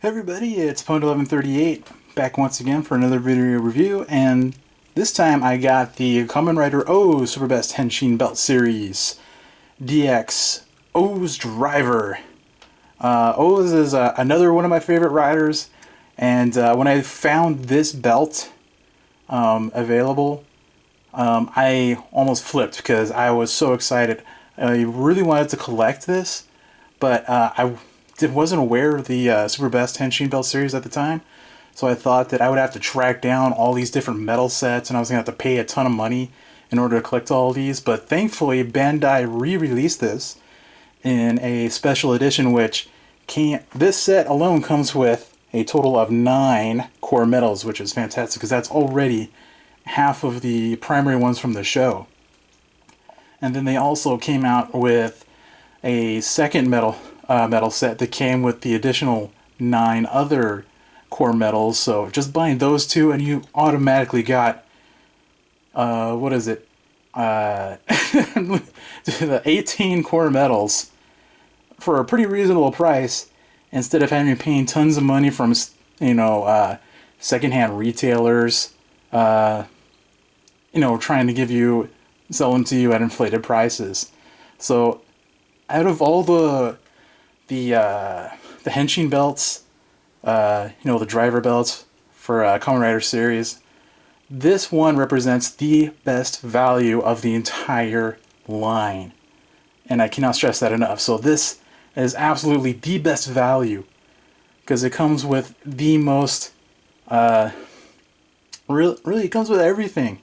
Hey everybody, it's Pwned1138 back once again for another video review, and this time I got the Kamen Rider OOO Super Best Henshin Belt series DX OOO's Driver. OOO's is another one of my favorite riders, and when I found this belt available, I almost flipped because I was so excited. I really wanted to collect this, but I wasn't aware of the Super Best Henshin Belt series at the time, so I thought that I would have to track down all these different metal sets and I was going to have to pay a ton of money in order to collect all of these. But thankfully Bandai re-released this in a special edition, which this set alone comes with a total of 9 core metals, which is fantastic because that's already half of the primary ones from the show. And then they also came out with a second metal set that came with the additional 9 other core metals. So just buying those two and you automatically got what is it, the 18 core metals for a pretty reasonable price, instead of having to paying tons of money from, you know, secondhand retailers, you know, trying to sell them to you at inflated prices. So out of all the Henshin belts, you know, the driver belts for Kamen Rider series, this one represents the best value of the entire line, and I cannot stress that enough. So this is absolutely the best value because it comes with the most really it comes with everything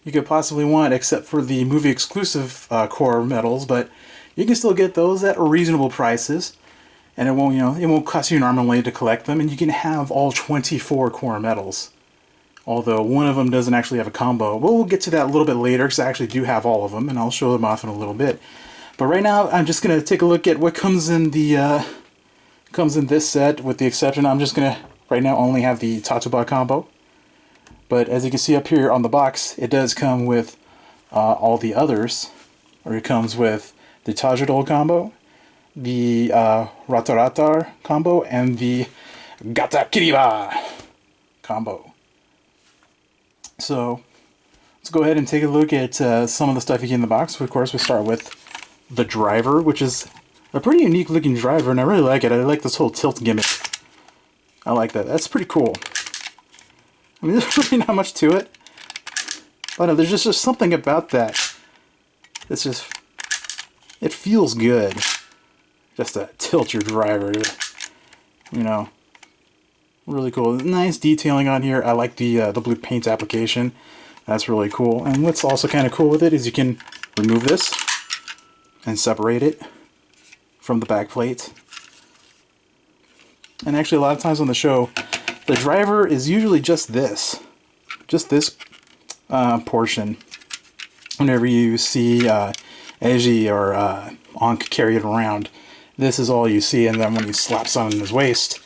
you could possibly want, except for the movie exclusive core metals, but you can still get those at reasonable prices. And it won't, you know, it won't cost you an arm and leg to collect them, and you can have all 24 core metals. Although one of them doesn't actually have a combo. Well, we'll get to that a little bit later because I actually do have all of them, and I'll show them off in a little bit. But right now, I'm just gonna take a look at what comes in this set. With the exception, I'm just gonna right now only have the Tatsuba combo. But as you can see up here on the box, it does come with all the others, or it comes with the Tajidol combo, the Rataratar combo, and the Gata Kiriba combo. So let's go ahead and take a look at some of the stuff you get in the box. Of course, we start with the driver, which is a pretty unique looking driver, and I really like it. I like this whole tilt gimmick. I like that. That's pretty cool. I mean, there's really not much to it, but there's just something about that. It's just, it feels good. Just to tilt your driver, you know, really cool. Nice detailing on here. I like the blue paint application. That's really cool. And what's also kind of cool with it is you can remove this and separate it from the back plate. And actually, a lot of times on the show, the driver is usually just this portion. Whenever you see Eiji or Ankh carry it around, this is all you see, and then when he slaps on his waist,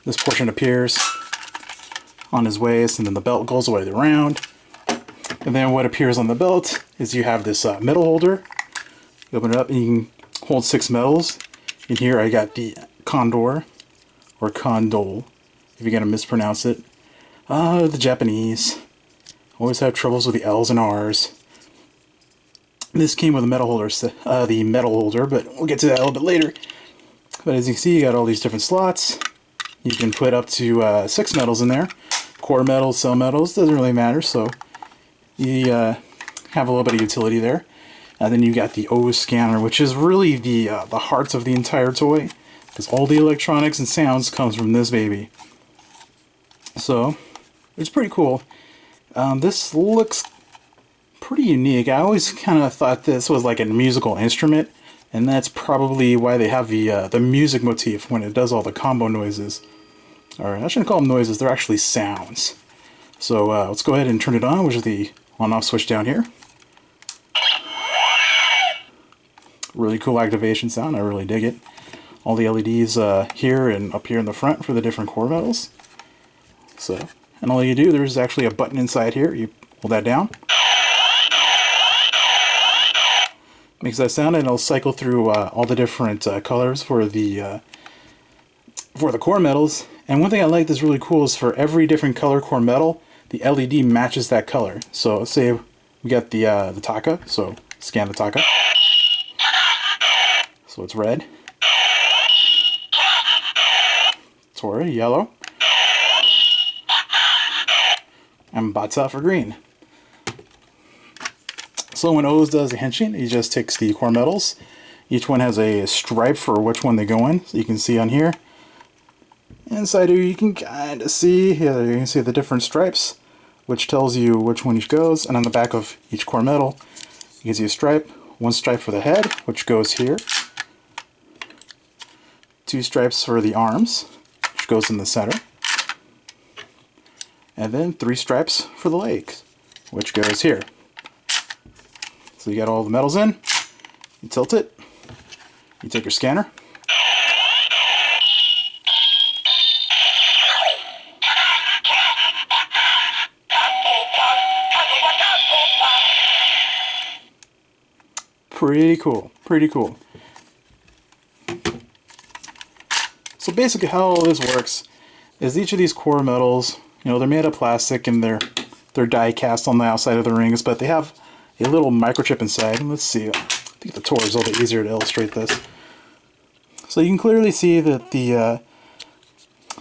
this portion appears on his waist, and then the belt goes all the way around. And then what appears on the belt is you have this metal holder. You open it up and you can hold 6 metals. In here I got the Condor, or Condol, if you're going to mispronounce it. The Japanese always have troubles with the L's and R's. This came with a metal holder, but we'll get to that a little bit later. But as you can see, you got all these different slots. You can put up to 6 metals in there. Core metals, cell metals, doesn't really matter. So you have a little bit of utility there. And then you got the OOO scanner, which is really the heart of the entire toy, because all the electronics and sounds comes from this baby. So it's pretty cool. This looks pretty unique. I always kind of thought this was like a musical instrument, and that's probably why they have the music motif when it does all the combo noises. Or I shouldn't call them noises, they're actually sounds. So let's go ahead and turn it on, which is the on-off switch down here. Really cool activation sound, I really dig it. All the LEDs here and up here in the front for the different core metals. So, and all you do, there's actually a button inside here. You hold that down, makes that sound, and it'll cycle through all the different colors for the core metals. And one thing I like that's really cool is for every different color core metal, the LED matches that color. So say we got the Taka, so scan the Taka. So it's red. Tori, yellow. And Bata for green. So when OOO does a henshin, he just takes the core metals. Each one has a stripe for which one they go in. So you can see on here. Inside here you can kind of see, here you can see the different stripes, which tells you which one each goes. And on the back of each core metal, you can see a stripe. One stripe for the head, which goes here. Two stripes for the arms, which goes in the center. And then 3 stripes for the legs, which goes here. So you got all the metals in, you tilt it, you take your scanner, pretty cool, pretty cool. So basically how all this works is each of these core metals, you know, they're made of plastic and they're die cast on the outside of the rings, but they have a little microchip inside. Let's see, I think the tour is a little bit easier to illustrate this. So you can clearly see that the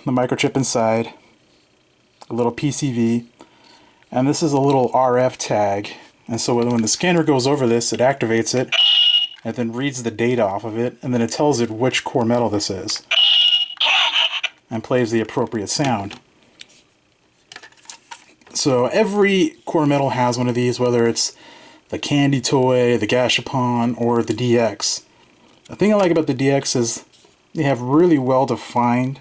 microchip inside, a little PCV, and this is a little RF tag. And so when the scanner goes over this, it activates it, and then reads the data off of it, and then it tells it which core metal this is, and plays the appropriate sound. So every core metal has one of these, whether it's the Candy Toy, the Gashapon, or the DX. The thing I like about the DX is they have really well-defined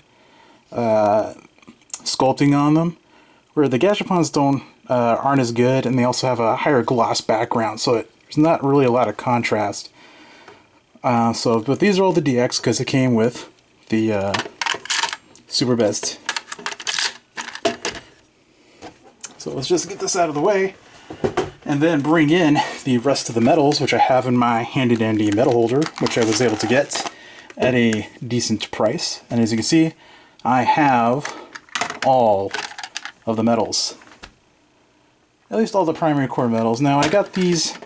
sculpting on them, where the Gashapons aren't as good, and they also have a higher gloss background, so there's not really a lot of contrast. But these are all the DX because it came with the Super Best. So let's just get this out of the way and then bring in the rest of the metals, which I have in my handy dandy metal holder, which I was able to get at a decent price. And as you can see, I have all of the metals, at least all the primary core metals. Now I got these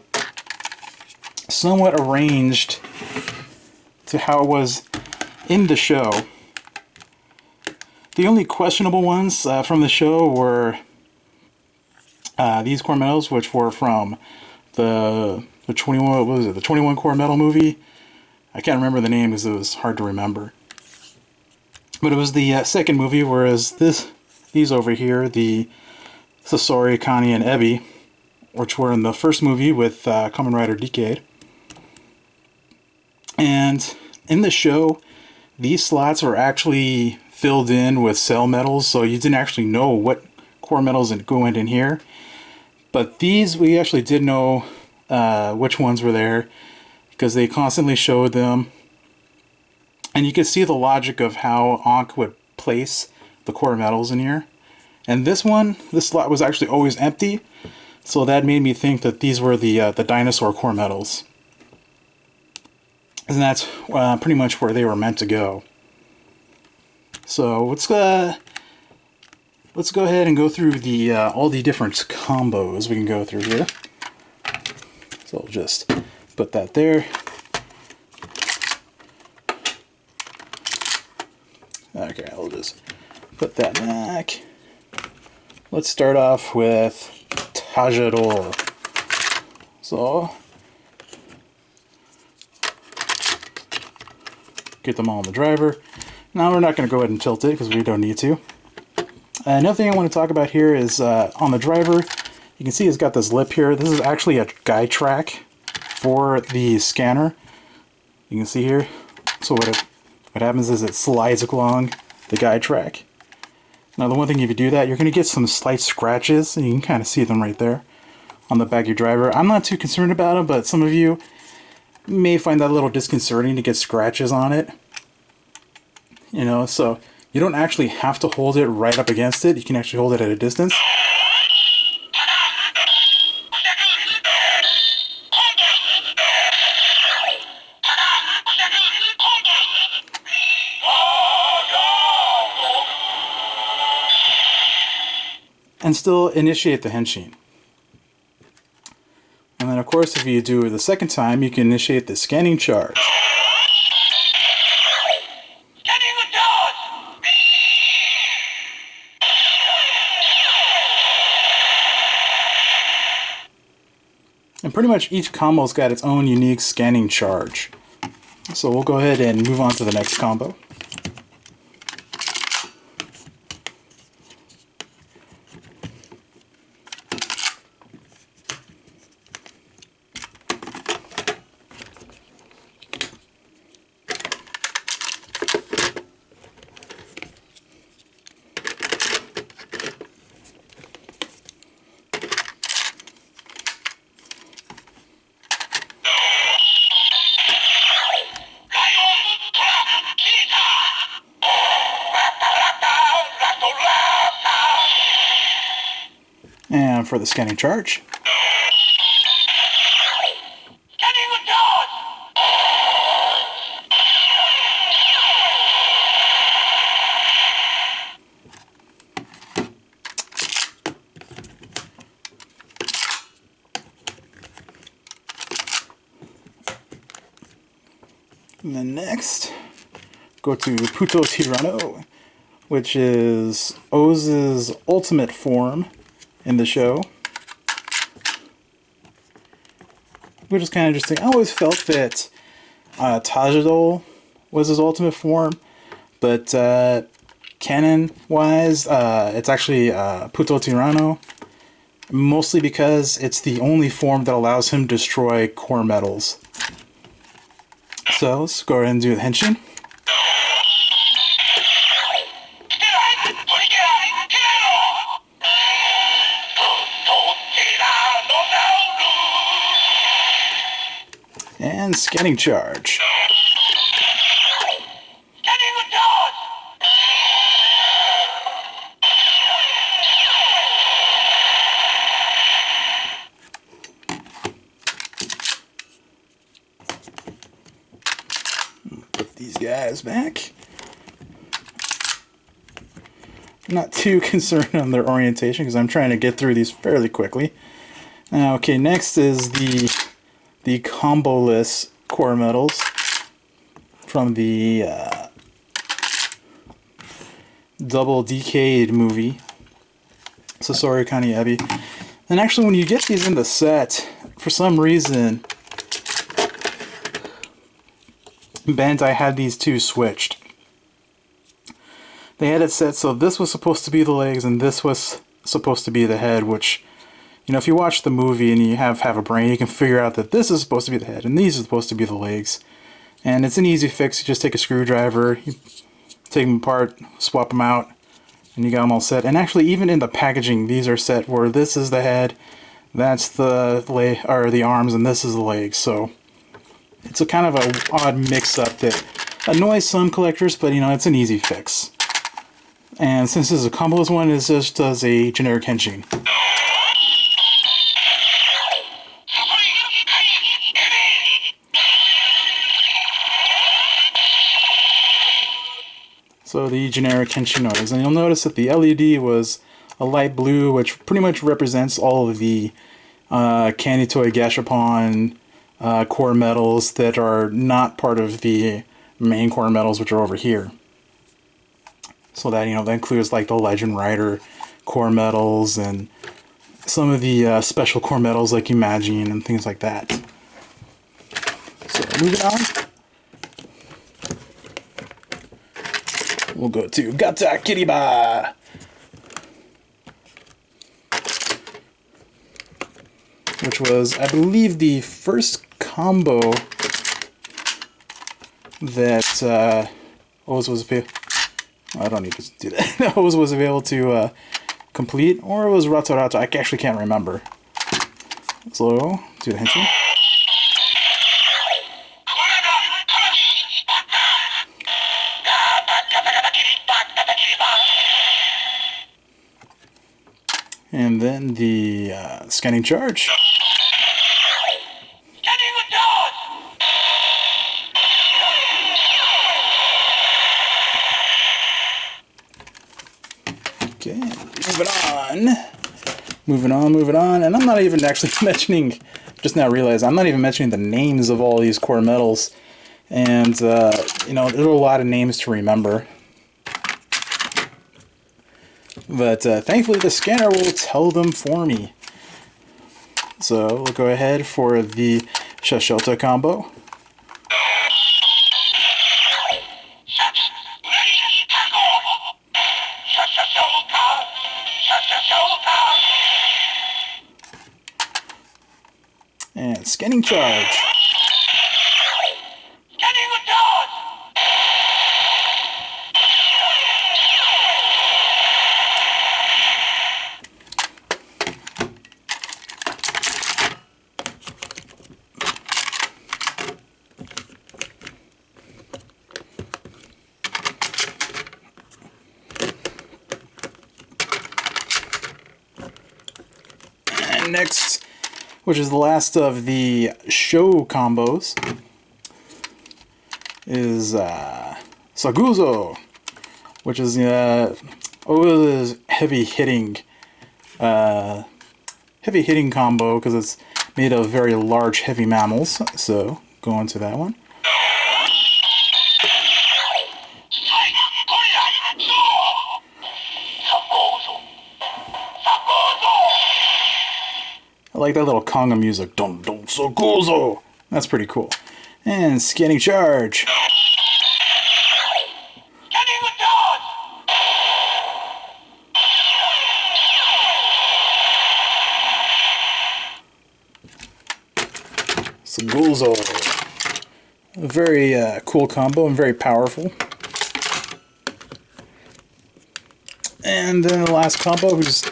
somewhat arranged to how it was in the show. The only questionable ones from the show were these core metals, which were from the 21, what was it, the 21 core metal movie. I can't remember the name because it was hard to remember. But it was the second movie, whereas these over here, the Sasori, Connie, and Ebi, which were in the first movie with Kamen Rider Decade. And in the show, these slots were actually filled in with cell metals, so you didn't actually know what core metals go in here. But these, we actually did know which ones were there, because they constantly showed them. And you could see the logic of how Ankh would place the core metals in here. And this slot was actually always empty, so that made me think that these were the dinosaur core metals. And that's pretty much where they were meant to go. So let's go ahead and go through the all the different combos we can go through here. So I'll just put that there. Okay, I'll just put that back. Let's start off with Tajador. So get them all in the driver. Now we're not going to go ahead and tilt it because we don't need to. Another thing I want to talk about here is on the driver, you can see it's got this lip here. This is actually a guide track for the scanner. You can see here. So what happens is it slides along the guide track. Now the one thing, if you do that, you're going to get some slight scratches, and you can kind of see them right there on the back of your driver. I'm not too concerned about them, but some of you may find that a little disconcerting to get scratches on it. You know, so you don't actually have to hold it right up against it. You can actually hold it at a distance. and still initiate the henshin. And then of course if you do it the second time, you can initiate the scanning charge. And pretty much each combo's got its own unique scanning charge. So we'll go ahead and move on to the next combo. And for the scanning charge. And then next, go to Puto Tirano, which is OOO's ultimate form in the show. Which is kind of interesting. I always felt that Tajidol was his ultimate form, but canon-wise, it's actually Puto Tirano, mostly because it's the only form that allows him to destroy core metals. So let's go ahead and do the henshin. And scanning charge. Put these guys back. I'm not too concerned on their orientation because I'm trying to get through these fairly quickly. Now, okay, next is the combo-less core metals from the Double Decade movie, Sasori Kani Ebi. And actually when you get these in the set, for some reason Bandai had these two switched. They had it set so this was supposed to be the legs and this was supposed to be the head, which, you know, if you watch the movie and you have a brain, you can figure out that this is supposed to be the head and these are supposed to be the legs. And it's an easy fix. You just take a screwdriver, you take them apart, swap them out, and you got them all set. And actually, even in the packaging, these are set where this is the head, that's the arms, and this is the legs. So it's a kind of an odd mix-up that annoys some collectors, but you know, it's an easy fix. And since this is a combo-less one, it just does a generic henshin. So the generic henshin noise, and you'll notice that the LED was a light blue, which pretty much represents all of the Candy Toy Gashapon core metals that are not part of the main core metals, which are over here. So that, you know, that includes like the Legend Rider core metals and some of the special core metals like Imagine and things like that. So moving on. We'll go to Gata Kiriba! Which was, I believe, the first combo that OOO was able... I don't need to do that. OOO was able to complete, or it was Rato Rato. I actually can't remember. So, do the henshin. And then the scanning charge. Okay, moving on. on. Moving on, moving on. And I'm not even actually mentioning, just now realized, I'm not even mentioning the names of all these core metals. And, you know, there are a lot of names to remember. But thankfully the scanner will tell them for me. So we'll go ahead for the Shashota combo. And scanning charge. And next, which is the last of the show combos, is Saguzo, which is OOO's heavy hitting combo because it's made of very large heavy mammals. So go on to that one. I like that little conga music. Dun dun Saguzo. That's pretty cool. And scanning charge. Saguzo. A very cool combo and very powerful. And then the last combo, whose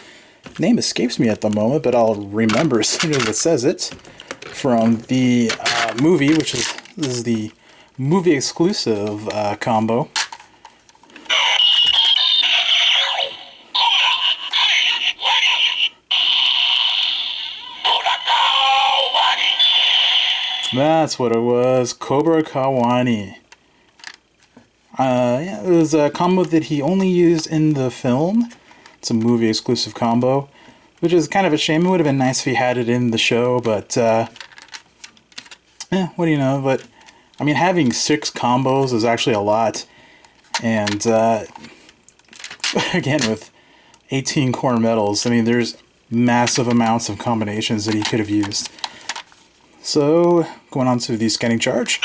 name escapes me at the moment, but I'll remember as soon as it says it, from the movie, which is, this is the movie exclusive combo. That's what it was, Cobra Kawani. Yeah, it was a combo that he only used in the film. It's a movie exclusive combo, which is kind of a shame. It would have been nice if he had it in the show, but what do you know? But I mean, having 6 combos is actually a lot, and again, with 18 core metals, I mean, there's massive amounts of combinations that he could have used. So, going on to the scanning charge.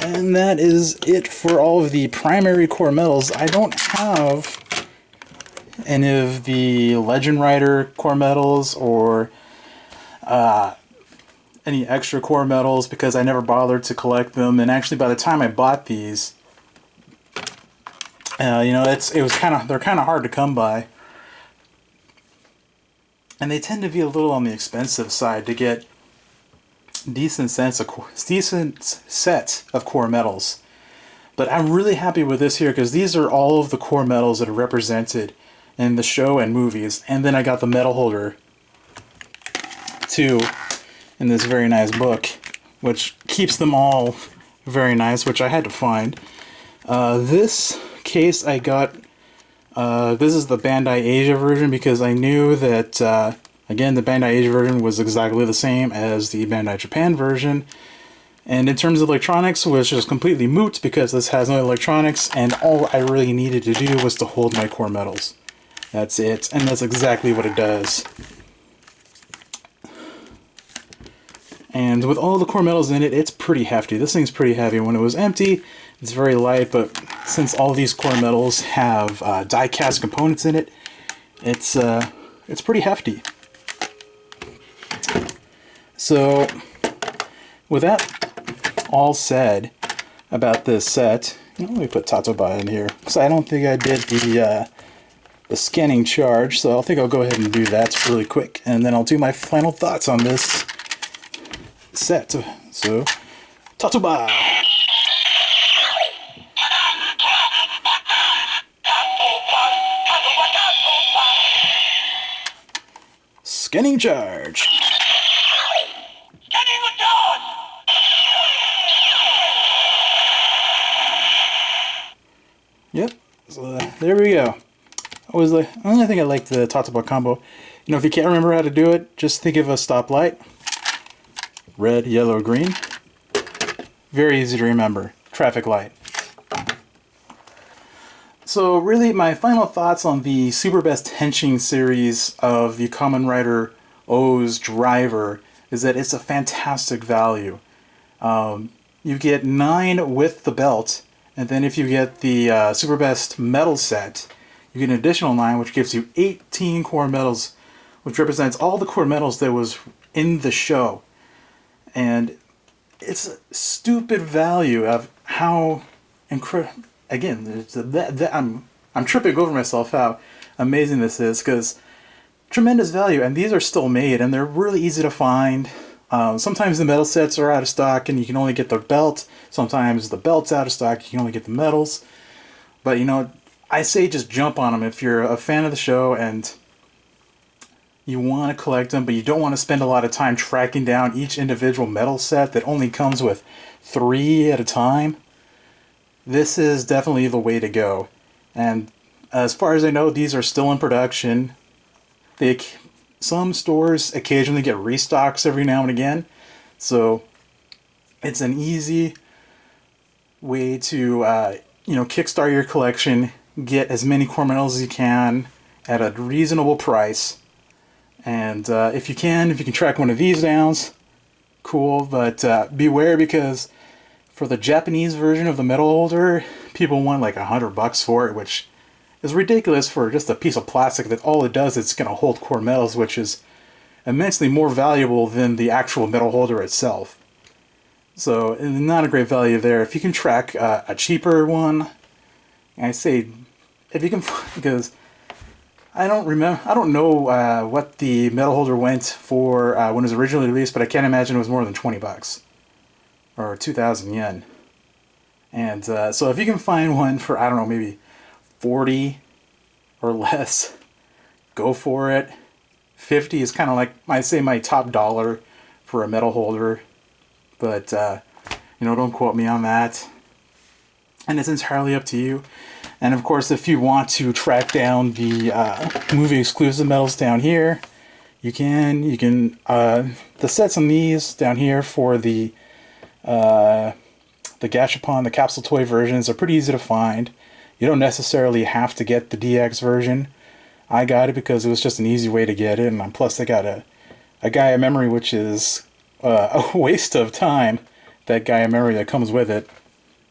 And that is it for all of the primary core metals. I don't have any of the Legend Rider core metals or any extra core metals because I never bothered to collect them. And actually, by the time I bought these, you know, they're kind of hard to come by, and they tend to be a little on the expensive side to get decent set of core metals. But I'm really happy with this here because these are all of the core metals that are represented in the show and movies. And then I got the medal holder too in this very nice book, which keeps them all very nice, which I had to find. This case I got, this is the Bandai Asia version because I knew that again, the Bandai Asia version was exactly the same as the Bandai Japan version. And in terms of electronics, was just completely moot because this has no electronics, and all I really needed to do was to hold my core metals. That's it, and that's exactly what it does. And with all the core metals in it, it's pretty hefty. This thing's pretty heavy. When it was empty, it's very light, but since all these core metals have die-cast components in it, it's pretty hefty. So, with that all said about this set, let me put Tatoba in here, because I don't think I did the scanning charge, so I think I'll go ahead and do that really quick, and then I'll do my final thoughts on this set. So, Tatoba! Scanning charge. Scanning with dog. Yep. So there we go. I was the only thing I like to talk about combo. You know, if you can't remember how to do it, just think of a stoplight. Red, yellow, green. Very easy to remember. Traffic light. So really, my final thoughts on the Super Best Henshin series of the Kamen Rider OOO's Driver is that it's a fantastic value. You get 9 with the belt, and then if you get the Super Best Medal set, you get an additional 9, which gives you 18 core medals, which represents all the core medals that was in the show. And it's a stupid value of how incredible. Again, I'm tripping over myself how amazing this is, because tremendous value, and these are still made, and they're really easy to find. Sometimes the medal sets are out of stock and you can only get the belt. Sometimes the belt's out of stock, you can only get the medals. But you know, I say just jump on them if you're a fan of the show and you want to collect them, but you don't want to spend a lot of time tracking down each individual medal set that only comes with 3 at a time. This is definitely the way to go. And as far as I know, these are still in production. Some stores occasionally get restocks every now and again. So it's an easy way to kickstart your collection, get as many core medals as you can at a reasonable price. And if you can track one of these down, cool. But beware, because for the Japanese version of the medal holder, people want like $100 for it, which is ridiculous for just a piece of plastic that all it does is going to hold core medals, which is immensely more valuable than the actual medal holder itself. So not a great value there. If you can track a cheaper one, I say if you can, because I don't know what the medal holder went for when it was originally released, but I can't imagine it was more than $20 or 2,000 yen. And so if you can find one for, I don't know, maybe 40 or less, go for it. 50 is kind of like, I say, my top dollar for a medal holder, but don't quote me on that. And it's entirely up to you. And of course, if you want to track down the movie exclusive medals down here, you can the sets on these down here for the Gashapon, the capsule toy versions, are pretty easy to find. You don't necessarily have to get the DX version. I got it because it was just an easy way to get it, and plus I got a Gaia memory, which is a waste of time, that Gaia memory that comes with it.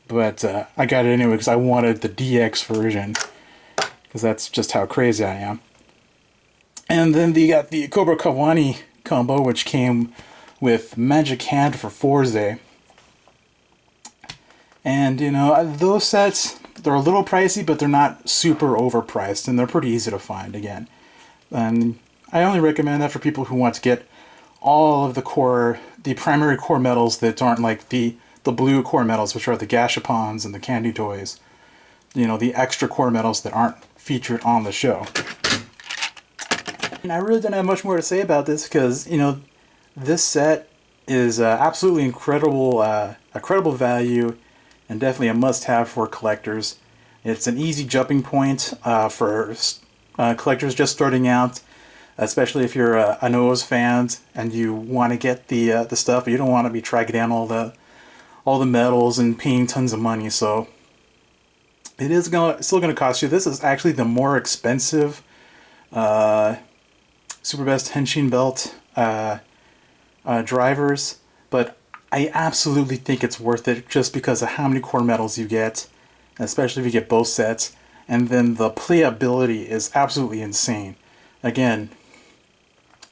But I got it anyway because I wanted the DX version, because that's just how crazy I am. And then you got the Cobra Kawani combo, which came with Magic Hand for Forze. And those sets, they're a little pricey, but they're not super overpriced, and they're pretty easy to find again. And I only recommend that for people who want to get all of the primary core medals that aren't like the blue core medals, which are the Gashapons and the candy toys. The extra core medals that aren't featured on the show. And I really don't have much more to say about this, because this set is absolutely incredible, a credible value, and definitely a must-have for collectors. It's an easy jumping point for collectors just starting out, especially if you're an OOO's fan and you want to get the stuff, but you don't want to be tracking down all the medals and paying tons of money. So it is still going to cost you. This is actually the more expensive Super Best Henshin Belt drivers, but I absolutely think it's worth it just because of how many core medals you get, especially if you get both sets. And then the playability is absolutely insane. Again,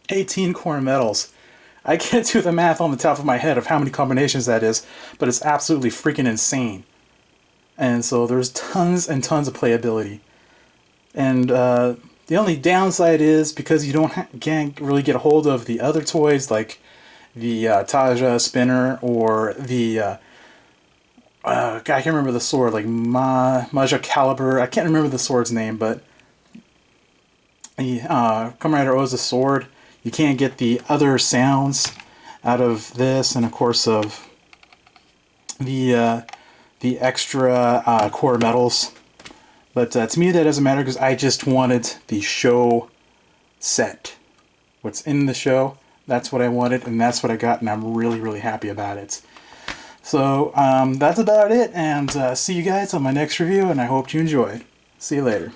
18 core medals. I can't do the math on the top of my head of how many combinations that is, but it's absolutely freaking insane. And so there's tons and tons of playability. And the only downside is because you can't really get a hold of the other toys like the Taja spinner or the I can't remember the sword, like Maja Caliber. I can't remember the sword's name, but the Kamen Rider OOO's sword. You can't get the other sounds out of this, and of course of the extra core metals. But to me that doesn't matter, because I just wanted the show set. What's in the show, that's what I wanted, and that's what I got, and I'm really, really happy about it. So that's about it, and see you guys on my next review, and I hope you enjoyed. See you later.